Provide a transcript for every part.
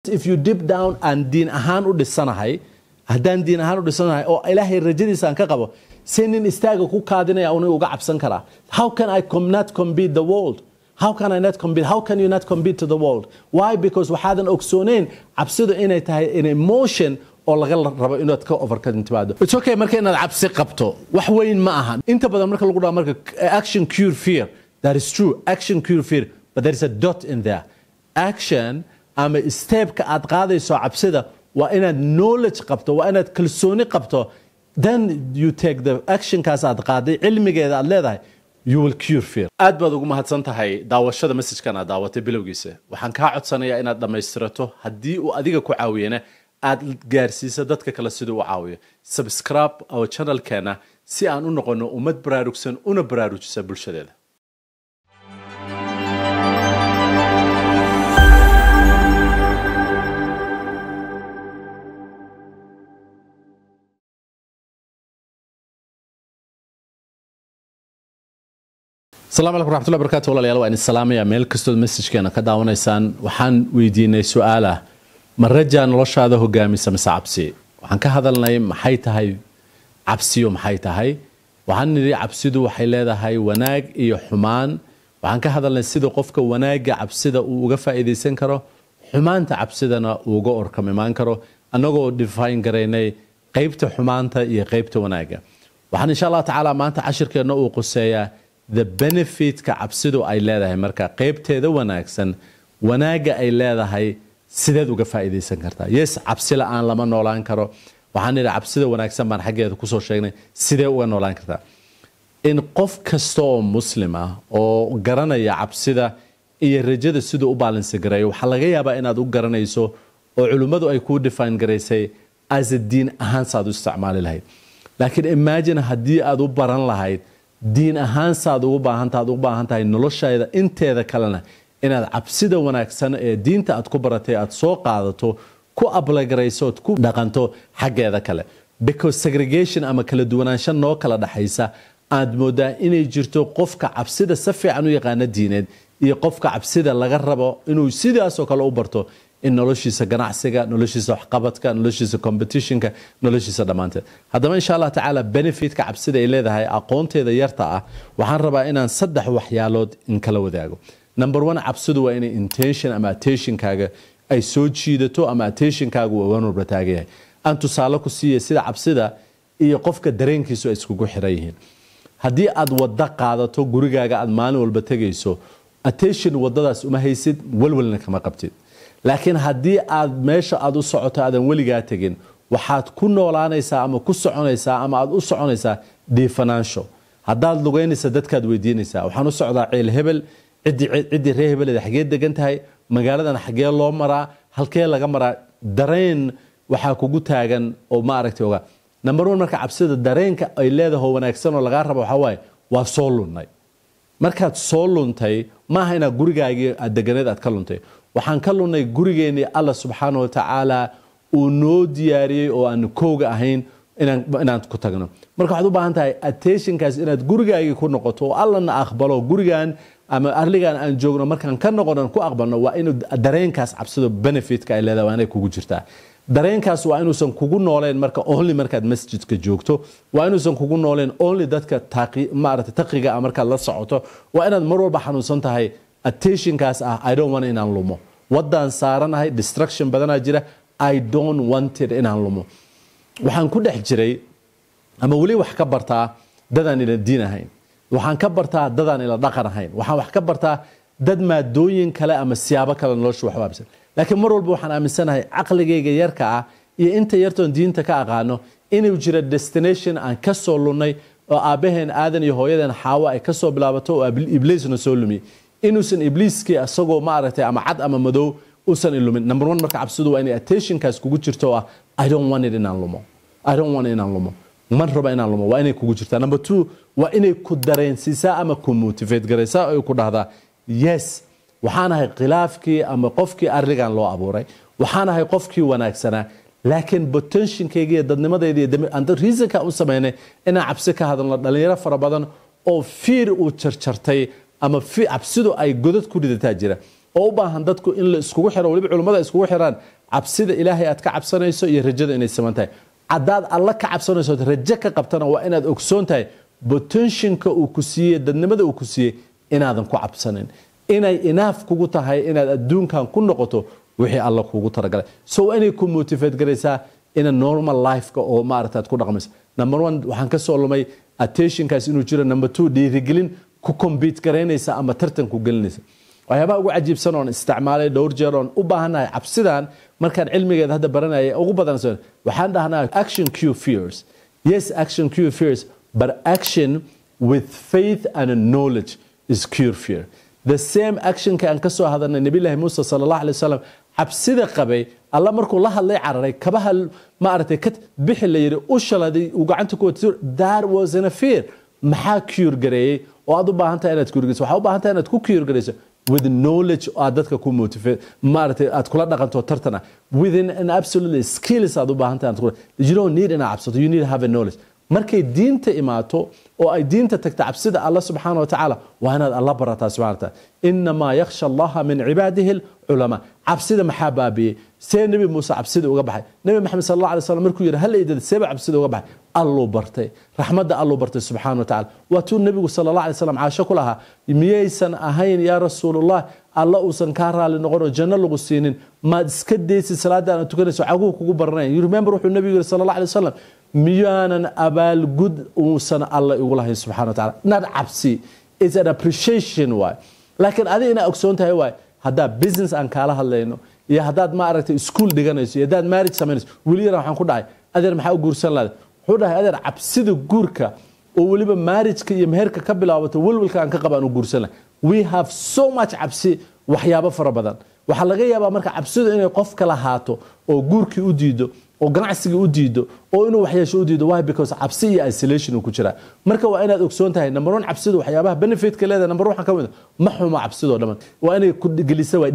If you dip down and diin ahaan u dhisanahay haddaan diin ahaan u dhisanahay oo ilaahay rajadiisa aan ka qabo sinin istaaga ku kaadinaya uu uga cabsan karaa. How can I not compete the world? How can I not compete? How can you not compete to the world? Why? Because waxaadan ogsooneyn cabsidu inay tahay an emotion oo laga rabo inaad ka overcome timaado. It's okay marka inaad cabsi qabto wax weyn ma ahan. Inta badan marka lagu dhaho marka action cure fear. That is true. Action cure fear, but there is a dot in there. Action ama step-ka aad qaadayso cabsida waa inaad knowledge qabto, waa inaad kalsooni qabto. Then you take the action kaas aad qaaday cilmigeeda aad leedahay, you will cure fear. aad baad ugu mahadsan tahay daawashada message-kan aad daawatay bilowgiisa. Waxaan kaa codsanayaa inaad dhammaystirato haddii uu adiga ku caawiyana aad gaarsiiso dadka kale sidoo u caawiyo. Subscribe our channel-keena si aan u noqono ummad baraarugsan una baraarujisa bulshadeeda. السلام عليكم ورحمة الله وبركاته. والله يلا وأنا السلام يا ميل كستود مسج كنا كده ونيسان وحن ويدينا سؤاله مرجع نلش هذا هو جامي سمس عبسي وحن كهذا النايم محيته هاي عبسي ومحيته هاي وحن نري عبسيدو وحيلاده هاي وناج إيه حمان وحن كهذا النسيدو قفك وناج عبسيده وقفة إذا سنكره حمان تعبسيدنا وجور كمان كره أنا جو ديفاين قريني قيبته حمانته إيه قيبته وناجه وحن إن شاء الله تعالى ما أنت عشر كنا وقصية the benefit ka cabsidu ay leedahay marka qaybteeda wanaagsan wanaaga ay leedahay sideed uga faa'iideysan kartaa. Yes, cabsi la'aan lama noolaan karo. Waxaan nidhi cabsida wanaagsan baan xaggeeda ku soo sheegnay sidee uga noolaan kartaa. In qof kasta oo muslim ah oo garanaya cabsida iyo rajada sidoo u balance gareeyo waxa laga yaabaa inaad u garanayso oo culimadu ay ku define gareysay as a diin ahaan saad u isticmaali lahayd. Laakiin imagine haddii aad u baran lahayd diin ahaan saad ugu baahan tahay noloshayda inteeda kalena inaad cabsida wanaagsan ee diinta aad ku baratay aad soo qaadato ku ablagarayso ku dhaqanto xaggeeda kale because segregation ama kala duwanaansho noo kala dhaxaysa aad moodaa inay jirto qofka cabsida si fiican u yaqaan diineed iyo qofka cabsida laga rabo inuu sidaas oo kale u barto in noloshiisa ganacsiga noloshiisa waxqabadka noloshiisa competitionka noloshiisa dhamaanteed haddaba insha Allah tacaala benefitka cabsida ay leedahay aqoonteeda yarta ah waxaan rabaa inaan saddex waxyaalood in kala wadaago. Number 1 cabsidu waa inay intention ama attention-kaaga ay soo jiidato ama attention-kaagu waa waanu bataagay aan tusaale ku siiyay sida cabsida iyo qofka dareenkiisu ay iskugu xiran yihiin. haddii aad wada qaadato gurigaaga aad maalin walba tagayso attention wadadaas uma haysid walwalna kama qabtid. laakiin haddii aad meesha aad u socoto aadan weligaa tagin waxaad ku noolaanaysaa ama ku soconaysaa ama aad u soconaysaa dhiifanaansho. haddaad lugaynaysa dadkaad weydiinaysaa waxaan u socdaa ceel hebel ciddii reer hebeleeda xagee degan tahay magaaladan xagee loo maraa halkee laga maraa dareen waxaa kugu taagan oo ma aragtay oga. Number 1 marka cabsida dareenka ay leedahay wanaagsan oo laga rabo waxa waaye waa soo lunnay. markaad soo luntay maaha inaad gurigaagii aad deganeed aad ka luntay waxaan ka lunnay gurigeennii Allah subxaanahu wa tacaala uu noo diyaariyey oo aan kooga ahayn inaan ku tagno. marka waxaad u baahan tahay attention-kaas inaad gurigaagii ku noqoto oo Allahna aqbalo gurigan ama arligan aan joogno markaan ka noqono ku aqbalno waa inuu dareenkaas cabsido benefit-ka ay leedahay waanay kugu jirtaa. dareenkaas waa inuusan kugu nooleen marka only markaad masjidka joogto waa inuusan kugu nooleen only dadka taqiga markaad la socoto waa inaad mar walba xanuunsan tahay attention-kaas ah I don't want inaan lumo wadaan saaranahay distraction badanaa jira I don't want it inaan lumo. waxaan ku dhex jiray ama weli wax ka bartaa dadaan ila diin ahayn waxaan ka bartaa dadaan ila dhaqan ahayn waxaan wax ka bartaa dad maadooyin kale ama siyaabo kale nolosha wax waabsan. laakiin mar walba waxaan aaminsanahay caqligayga yarka ah iyo inta yartoon diinta ka aqaano inuu jiro destination aan ka soo lunnay oo aabaheen aadan iyo hooyadeen xaawa ay ka soo bilaabato oo ibliisna soo lumi inuusan ibliiskii asagoo ma aragtay ama cad ama madow uusan ilumin. Number 1 marka cabsidu waa inay attention-kaas kugu jirto ah I don't want it inaan lumo man raba inaan lumo waa inay kugu jirtaa. Number 2 waa inay ku dareensiisaa ama ku motivate garaysaa oo ku dhahdaa yes waxaan ahay khilaafkii ama qofkii arrigan loo abuuray waxaan ahay qofkii wanaagsanaa laakiin potential-kayga iyo dadnimadayda iyo anta reason-ka u sameynay inaan cabsi ka hadalno dhalinyaro fara badan oo fear uu jarjartay ama cabsidu ay godad ku ridataa jira oo u baahan dadku in la iskugu xiro waliba culimada iskugu xiraan cabsida ilaahay aad ka cabsanayso iyo rajada inay samantahay cadaad alla ka cabsanayso rajo ka qabtana waa inaad ogsoon tahay potentialka uu ku siiyay dadnimada uu ku siiyay inaadan ku cabsanin inay enough kugu tahay inaad adduunkan ku noqoto wixii alla kugu talagalay so inay ku motivate garaysaa in a normal life ka oo maaragtay ku dhaqmayso number 1 waxaan ka soo lumay attentionkaas inuu jiro number 2 dhiirigelin ku compete gareynaysa ama tartan ku gelinaysa waxyaabaha ugu cajiibsan oo isticmaalay dhowr jeer oo u baahanahay cabsidan markaan cilmigeeda hadda baranayay ugu badan waxaan dhahnaa action cue fears yes action cue fears but action with faith and knowledge is cure fear the same action ka aan ka soo hadalnay nabi ilaahi Muuse sallallahu alayhi wasallam cabsida qabay alla markuu la hadlay cararay kabaha ma aragtay ka bixi la yiri u shaladay uu gacanta ku wato that was in a fear maxaa cure gareeyay oo aad u baahan tahay inaad cure gareyso waxa u baahan tahay inaad ku cure gareyso with knowledge aad dadka ku motivate ma aragtay aad kula dhaqanto tartana within an absolutely skills aad u baahan tahay you don't need an absent you need to have a knowledge markay diinta imaato oo ay diinta tagta cabsida Allah subhanahu wa ta'ala waa inaad Allah barataa subhanahu wa ta'ala inma yakhsha Allah min ibadihi ulama cabsida maxababi see nabi Muuse cabsida uga baxay nabi Muhammad sallallahu alayhi wasallam markuu yiri hal idad see cabsida uga baxay Allah bartay rahmada Allah bartay subhanahu wa ta'ala wa tu nabi sallallahu alayhi wasallam aasha kulaha miyaysan ahayn ya rasuulullah Allah uusan ka raali noqon janno lagu siinin ma iska deeysi salaada aan tukanayso cagu kugu baranay you remember wuxuu nabi sallallahu alayhi wasallam miyaanan abaal gud uusan alla ugu lahayn subhanahu wa ta'ala not absi is an appreciation why laakiin adina ogsoon tahay why hada business aan kala hadlayno iyo hadaad ma aragtay school dhiganayso iyo hadaad marriage sameynayso wali yar waxaan ku dhahay adeer maxaa u guursan lahayd wuxuu dhahay adeer cabsida guurka oo waliba marriage-ka iyo meherka ka bilaabato walwalka aan ka qabaan u guursan lahayd we have so much cabsi waxyaabo fara badan waxa laga yaabaa marka cabsidu inay qof kala haato oo guurkii u diido oo ganacsiga u diido oo inuu waxyeesho u diido why because cabsi iyo isolation uu ku jira marka waa inaad ogsoon tahay number 1 cabsidu waxyaabaha benefit ka leedahay number 1 waxaan ka mid ma xumo cabsido dhaman waa inay ku geliso waa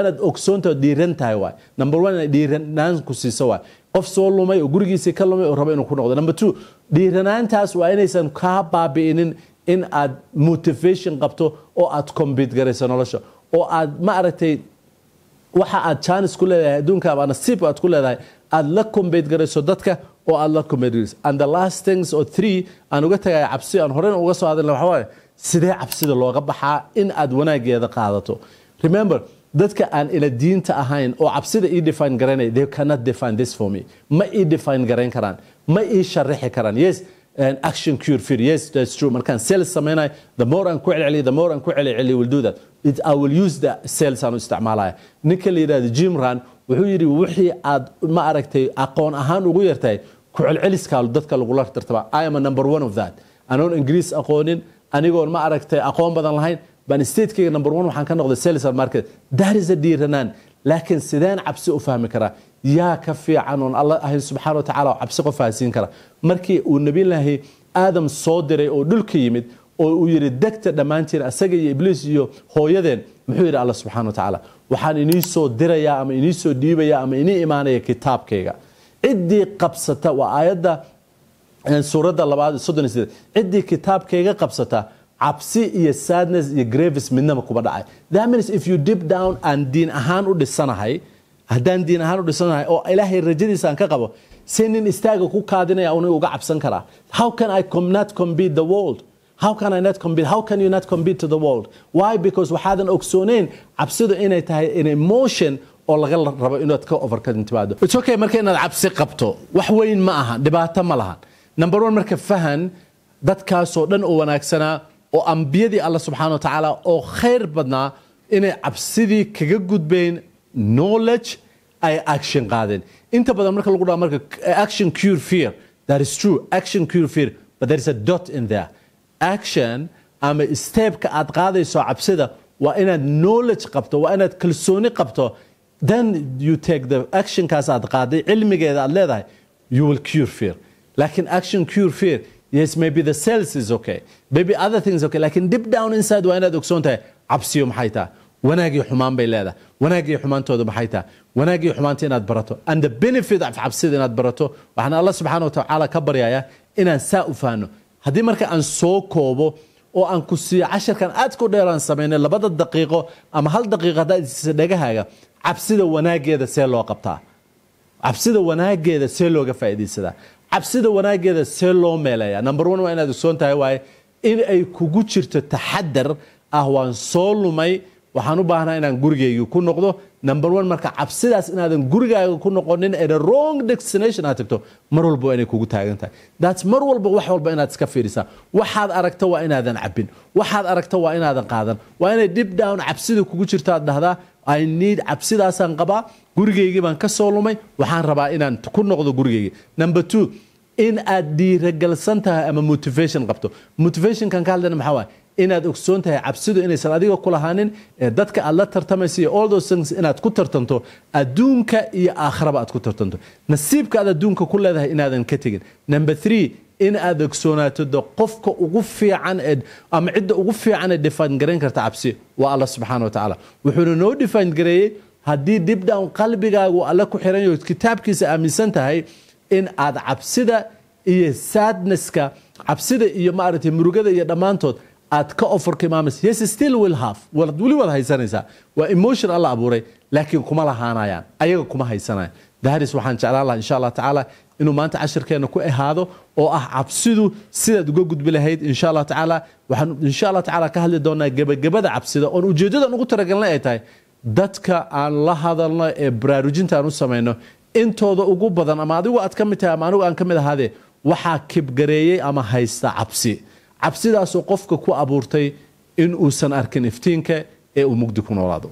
inaad ogsoon tahay dhiiran tahay waa number 1 inay dhiiranaan ku siiso waa qof soo lumay oo gurigiisa ka lumay oo raba inuu ku noqdo number 2 dhiiranaantaas waa inaysan ka baabi'inin in aad motivation qabto oo aad compete garayso nolosha oo aad ma aragtay waxa aad chance ku leedahay adduunka ama nasiib aad ku leedahay aad la compete garayso dadka oo aad la compete garayso and the last things or 3 aan uga tagay cabsi aan horeen uga soo hadalnay waxa waaye sidee cabsida looga baxaa in aad wanaageeda qaadato remember dadka aan ila diinta ahayn oo cabsida ii define garanay they cannot define this for me ma ii define garayn karaan ma ii sharixi karaan yes and action cure fear yes that's true markaan sales sameynay the more aan ku celceliyo the more aan ku celceliyo will do that I will use the sales aan isticmaalaya ninka la yiraahdo Jim Ran wuxuu yiri wixii aad ma aragtay aqoon ahaan ugu yartay ku celceliska dadka lagu la tartaba I am a number 1 of that anoon English aqoonin anigoon ma aragtay aqoon badan lahayn ban state-kayga number 1 waxaan ka noqday sales market that is a dhiiranaan laakiin sideen cabsi u fahmi karaa yaa ka fiican oo Allah subhanahu wa ta'ala cabsi qof faasiin kara markii uu nabi ilaahi Aadam soo diray oo dhulka yimid oo uu yiri degta dhamaantiin asaga iyo Iblis iyo hooyadeen muxuu yiri Allah subhanahu wa ta'ala waxaan inii soo dirayaa ama inii soo dhiibayaa ama inii imaanaya kitaabkayga cidii qabsata waa aayada suurada 2 cidii kitaabkayga qabsata cabsi iyo sadness iyo graves midnaba kuba dhacay that means if you deep down and diin ahaan u dhisanahay haddaan diin ahaan u dhisanahay oo ilaahay rajadiisa aan ka qabo sinin istaaga ku kaadinaya uu uga cabsan karaa how can I not compete the world how can I not compete how can you not compete to the world why because waxaadan ogsooneyn cabsidu inay tahay an emotion oo laga rabo inaad ka overcome timaado it's okay marka inaad cabsi qabto wax weyn ma aha dhibaato ma lahan number 1 marka fahan dadkaas oo dhan oo wanaagsanaa oo ambiyadii Allah subhanahu wa ta'ala oo khayr badnaa inay cabsidii kaga gudbeen knowledge ay action qaadeen inta badan marka lagu dhaho marka action cure fear that is true action cure fear but there is a dot in there action ama step ka aad qaadayso cabsida waa inaad knowledge qabto waa inaad kalsooni qabto then you take the action kaas aad qaaday cilmigeeda aad leedahay you will cure fear laakiin action cure fear yes maybe the cells is okay maybe other things okay laakiin deep down inside waa inaad ogsoon tahay cabsiyo maxay tahay wanaagii xumaan bay leedahay wanaagii xumaantooda maxay tahay wanaagii xumaanta inaad barato and the benefit of cabsida inaad barato waxaan Allah subhanahu wa ta'ala ka baryayaa inaan saa u faano haddii marka aan soo koobo oo aan ku siiyo casharkan aad ku dheeraan sameynay 2 daqiiqo ama 1 daqiiqo hadaad is dhagahaaga cabsida wanaageeda see loo qabtaa cabsida wanaageeda see looga faa'iideysadaa cabsida wanaageeda see loo meeleeyaa number 1 waa inaad ogsoon tahay waaye in ay kugu jirto taxadar ah waan soo lumay waxaan u baahnaa inaan gurigeyga ku noqdo number 1 marka cabsidaas inaadan gurigaaga ku noqonin ee wrong destination aad tagto mar walba inay kugu taagan tahay that's mar walba wax walba inaad iska fiirisaa waxaad aragto waa inaadan cabin waxaad aragto waa inaadan qaadan waa inay deep down cabsida kugu jirto aad dhahdaa I need cabsidaasaan qabaa gurigeygii baan ka soo lumay waxaan rabaa inaan ku noqdo gurigeyga number 2 in aad dhiirigelsan tahay ama motivation qabto motivation kan ka hadlayna maxaa waaye inaad ogsoon tahay cabsidu inaysan adiga ku lahaanin dadka aad la tartamayso all those things inaad ku tartanto adduunka iyo aakhiraba aad ku tartanto nasiibka aad adduunka ku leedahay inaadan ka tegin number 3 in aad ogsoonaato qofka ugu fiican ama cidda ugu fiican ee define garan karta cabsi waa Allah subhanahu wa ta'ala wuxuu noo define gareeyay haddii deep down qalbigaagu alla ku xiran yahay kitaabkiisa aaminsan tahay in aad cabsida iyo sadnesska cabsida iyo maaragtay murugada iyo dhamaantood aad ka offer kimaamis yes still will have wali wada haysanaysaa waa emotion alla abuuray laakiin kuma lahaanayaan ayaga kuma haysanayaan daharis waxaan jeclaan lahaa insha Allah tacaala inuu maanta casharkeena ku ahaado oo ah cabsidu sidaad uga gudbi lahayd insha Allah tacaala waxaan insha Allah tacaala ka hadli doonaa gabagabada cabsida oo ujeedadan ugu talagalnay ay tahay dadka aan la hadalno ee baraarujinta aan u sameeyno intooda ugu badan ama adigu aad ka mid tahay ama anigu aan ka mid ahaade waxa kibgareeyay ama haysta cabsidaas oo qofka ku abuurtay in uusan arkin iftiinka ee uu mugdi ku noolaado